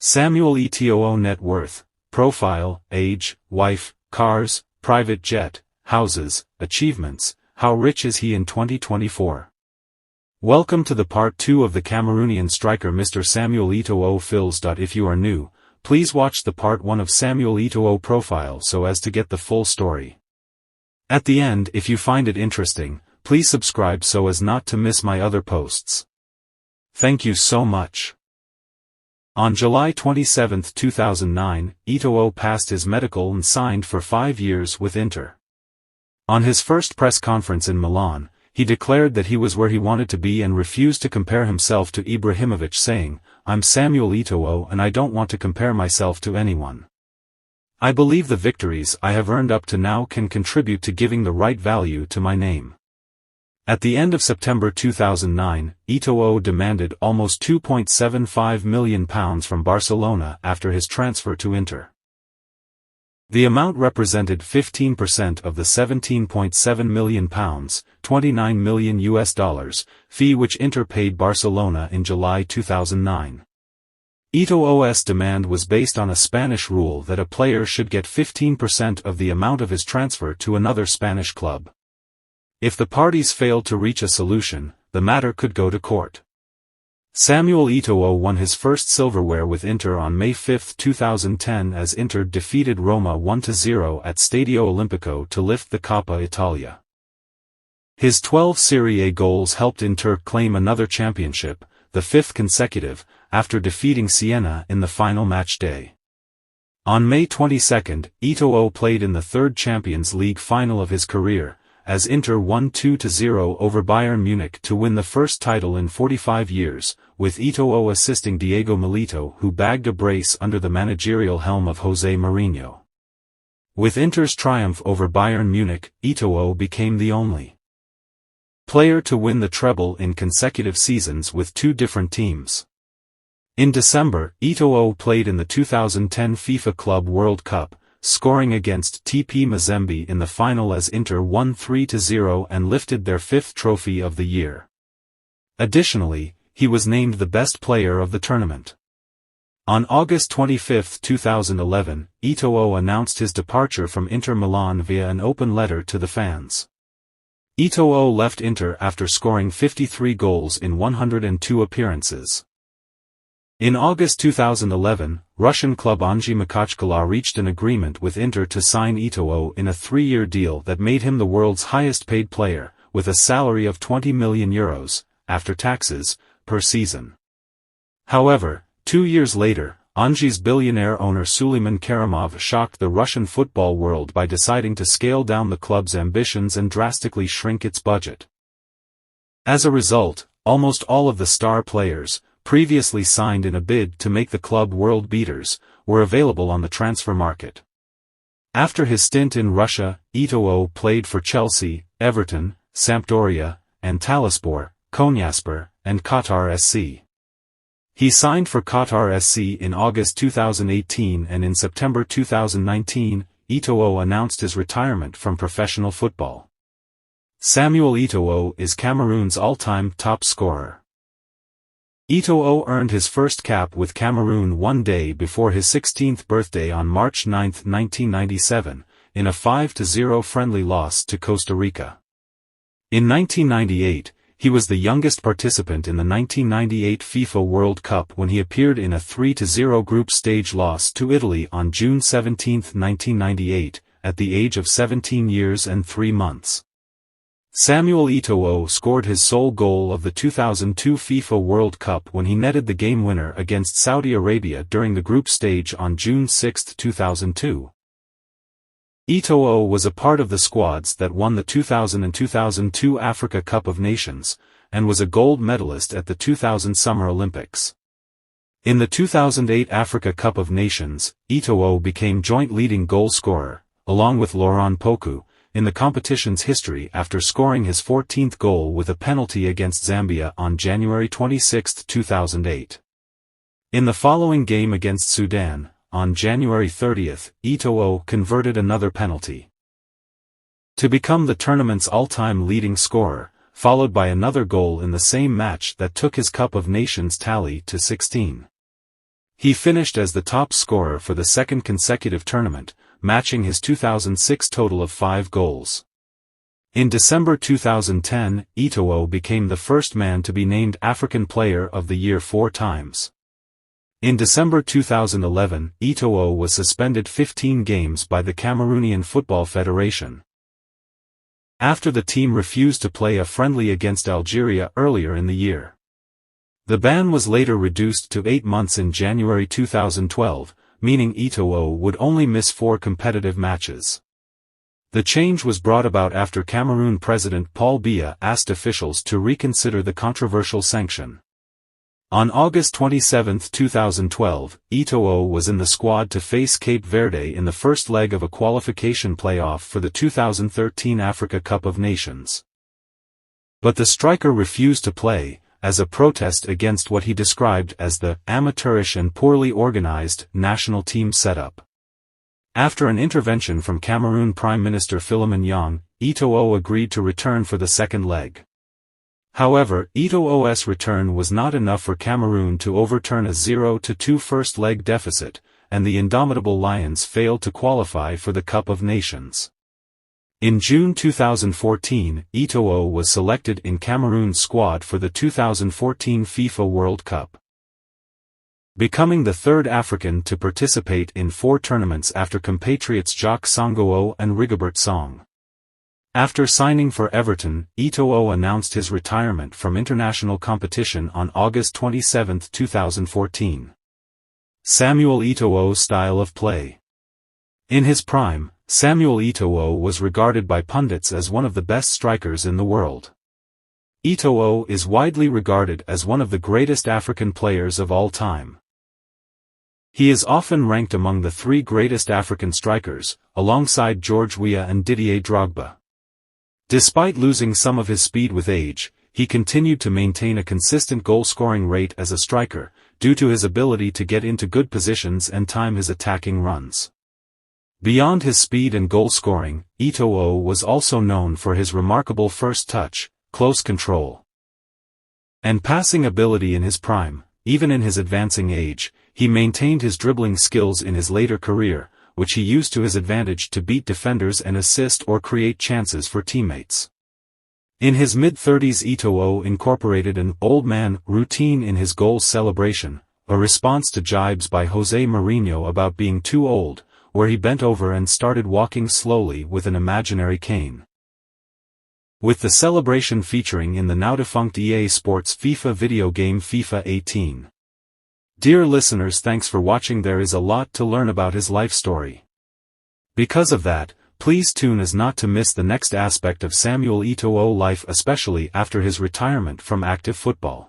Samuel Eto'O net worth, profile, age, wife, cars, private jet, houses, achievements. How rich is he in 2024? Welcome to the part 2 of the Cameroonian striker Mr. Samuel Eto'O fills. If you are new, please watch the part 1 of Samuel Eto'O profile so as to get the full story. At the end, if you find it interesting, please subscribe so as not to miss my other posts. Thank you so much. On July 27, 2009, Eto'O passed his medical and signed for 5 years with Inter. On his first press conference in Milan, he declared that he was where he wanted to be and refused to compare himself to Ibrahimovic, saying, "I'm Samuel Eto'O and I don't want to compare myself to anyone. I believe the victories I have earned up to now can contribute to giving the right value to my name." At the end of September 2009, Eto'O demanded almost £2.75 million from Barcelona after his transfer to Inter. The amount represented 15% of the £17.7 million, $29 million fee which Inter paid Barcelona in July 2009. Eto'O's demand was based on a Spanish rule that a player should get 15% of the amount of his transfer to another Spanish club. If the parties failed to reach a solution, the matter could go to court. Samuel Eto'O won his first silverware with Inter on May 5, 2010 as Inter defeated Roma 1-0 at Stadio Olimpico to lift the Coppa Italia. His 12 Serie A goals helped Inter claim another championship, the 5th consecutive, after defeating Siena in the final match day. On May 22, Eto'O played in the third Champions League final of his career, as Inter won 2-0 over Bayern Munich to win the first title in 45 years, with Eto'O assisting Diego Milito, who bagged a brace under the managerial helm of José Mourinho. With Inter's triumph over Bayern Munich, Eto'O became the only player to win the treble in consecutive seasons with two different teams. In December, Eto'O played in the 2010 FIFA Club World Cup, scoring against TP Mazembe in the final as Inter won 3-0 and lifted their 5th trophy of the year. Additionally, he was named the best player of the tournament. On August 25, 2011, Eto'O announced his departure from Inter Milan via an open letter to the fans. Eto'O left Inter after scoring 53 goals in 102 appearances. In August 2011, Russian club Anzhi Makhachkala reached an agreement with Inter to sign Eto'O in a 3-year deal that made him the world's highest-paid player, with a salary of €20 million, after taxes, per season. However, 2 years later, Anzhi's billionaire owner Suleiman Karimov shocked the Russian football world by deciding to scale down the club's ambitions and drastically shrink its budget. As a result, almost all of the star players, previously signed in a bid to make the club world beaters, were available on the transfer market. After his stint in Russia, Eto'O played for Chelsea, Everton, Sampdoria, Antalyaspor, Konyaspor, and Qatar SC. He signed for Qatar SC in August 2018 and in September 2019, Eto'O announced his retirement from professional football. Samuel Eto'O is Cameroon's all-time top scorer. Eto'O earned his first cap with Cameroon 1 day before his 16th birthday on March 9, 1997, in a 5-0 friendly loss to Costa Rica. In 1998, he was the youngest participant in the 1998 FIFA World Cup when he appeared in a 3-0 group stage loss to Italy on June 17, 1998, at the age of 17 years and 3 months. Samuel Eto'O scored his sole goal of the 2002 FIFA World Cup when he netted the game winner against Saudi Arabia during the group stage on June 6, 2002. Eto'O was a part of the squads that won the 2000 and 2002 Africa Cup of Nations, and was a gold medalist at the 2000 Summer Olympics. In the 2008 Africa Cup of Nations, Eto'O became joint leading goal scorer, along with Laurent Poku, in the competition's history after scoring his 14th goal with a penalty against Zambia on January 26, 2008. In the following game against Sudan, on January 30, Eto'O converted another penalty to become the tournament's all-time leading scorer, followed by another goal in the same match that took his Cup of Nations tally to 16. He finished as the top scorer for the second consecutive tournament, matching his 2006 total of 5 goals. In December 2010, Eto'O became the first man to be named African Player of the Year 4 times. In December 2011, Eto'O was suspended 15 games by the Cameroonian Football Federation, after the team refused to play a friendly against Algeria earlier in the year. The ban was later reduced to 8 months in January 2012, meaning Eto'O would only miss 4 competitive matches. The change was brought about after Cameroon President Paul Biya asked officials to reconsider the controversial sanction. On August 27, 2012, Eto'O was in the squad to face Cape Verde in the first leg of a qualification playoff for the 2013 Africa Cup of Nations. But the striker refused to play, as a protest against what he described as the amateurish and poorly organized national team setup. After an intervention from Cameroon Prime Minister Philemon Yang, Eto'O agreed to return for the second leg. However, Eto'O's return was not enough for Cameroon to overturn a 0-2 first-leg deficit, and the indomitable Lions failed to qualify for the Cup of Nations. In June 2014, Eto'O was selected in Cameroon's squad for the 2014 FIFA World Cup, becoming the third African to participate in 4 tournaments after compatriots Jacques Sango'o and Rigobert Song. After signing for Everton, Eto'O announced his retirement from international competition on August 27, 2014. Samuel Eto'o's style of play. In his prime, Samuel Eto'o was regarded by pundits as one of the best strikers in the world. Eto'o is widely regarded as one of the greatest African players of all time. He is often ranked among the 3 greatest African strikers, alongside George Weah and Didier Drogba. Despite losing some of his speed with age, he continued to maintain a consistent goal-scoring rate as a striker, due to his ability to get into good positions and time his attacking runs. Beyond his speed and goal-scoring, Eto'o was also known for his remarkable first touch, close control, and passing ability in his prime. Even in his advancing age, he maintained his dribbling skills in his later career, which he used to his advantage to beat defenders and assist or create chances for teammates. In his mid-30s, Eto'o incorporated an old man routine in his goal celebration, a response to jibes by Jose Mourinho about being too old, where he bent over and started walking slowly with an imaginary cane, with the celebration featuring in the now-defunct EA Sports FIFA video game FIFA 18. Dear listeners, thanks for watching. There is a lot to learn about his life story. Because of that, please tune as not to miss the next aspect of Samuel Eto'o life, especially after his retirement from active football.